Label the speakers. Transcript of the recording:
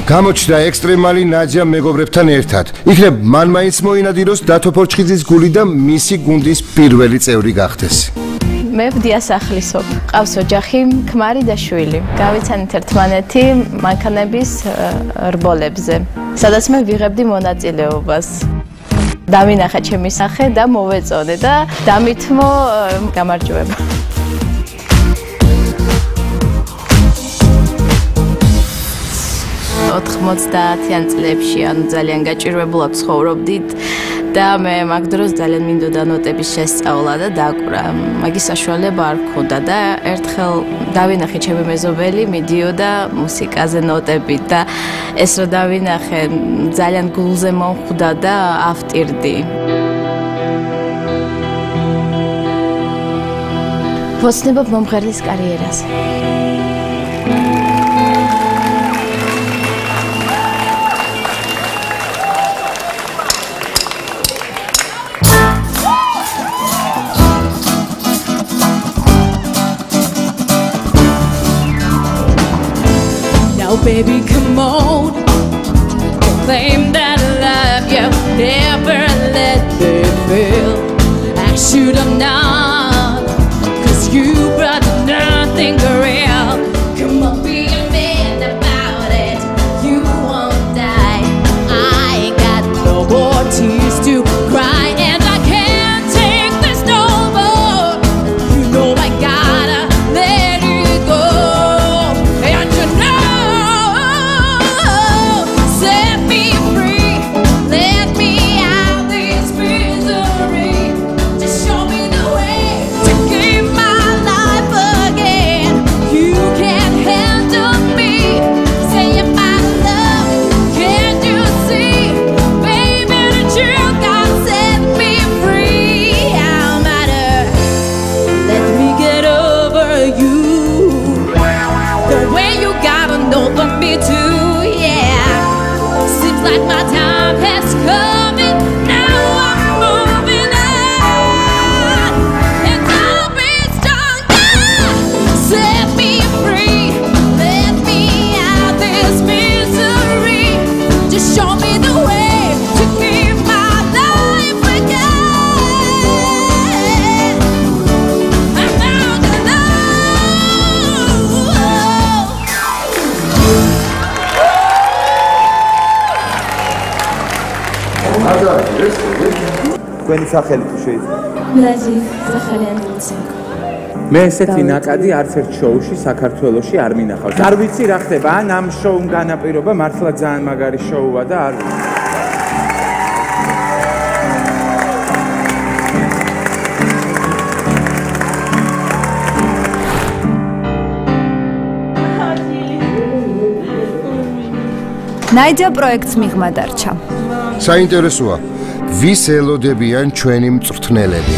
Speaker 1: გამოჩნდა ექსტრემალი ნაძია მეგობრებთან ერთად. იქნებ მან მაინც მოინადიროს დათო ფორჩხიძის გული და მისი გუნდის პირველი წევრი გახდეს.
Speaker 2: მე ვდიასახლისობ. ყავს ოჯახი, ქმარი და შვილი. გავიცანით ერთმანეთი მანქანების რბოლებზე, სადაც მე ვიღებდი მონაწილეობას. დავინახე ჩემი სახე და მოვეწონე და დამითმო გამარჯვება. 90-იან წლებში, ანუ ძალიან გაჭირვებულად ცხოვრობდით და მე მაგ დროს ძალიან მინდოდა ნოტების შესწავლა და დაკვრა. მაგის საშუალება არ მქონდა და ერთხელ დავინახე ჩემი მეზობელი მიდიოდა მუსიკაზე ნოტებით და ეს რო დავინახე ძალიან გულზე მომხვდა და ავტირდი. ვოცნებობ მომღერლის კარიერაზე.
Speaker 3: Baby, come on, claim that I love you, never let me feel I should have known, 'cause you brought nothing real. Come on, be a man about it, you won't die. I ain't got no more tears to cry, and I can't take this no more. You know I gotta let it go, and you know
Speaker 4: თქვენი სახელი თუ შეიძლება?
Speaker 2: ლაზი სახალიანი ლუცენკო.
Speaker 4: მე ესეთი ნაკადი არც ერთ შოუში საქართველოში არ მინახავს. არ ვიცი რა ხდება, ან ამ შოუმ განაპირობა მართლა ძალიან მაგარი შოუა და არ
Speaker 5: ნაიძია პროექტს მიღმა დარჩა.
Speaker 1: საინტერესოა, ვის ელოდებიან ჩვენი მწვრთნელები.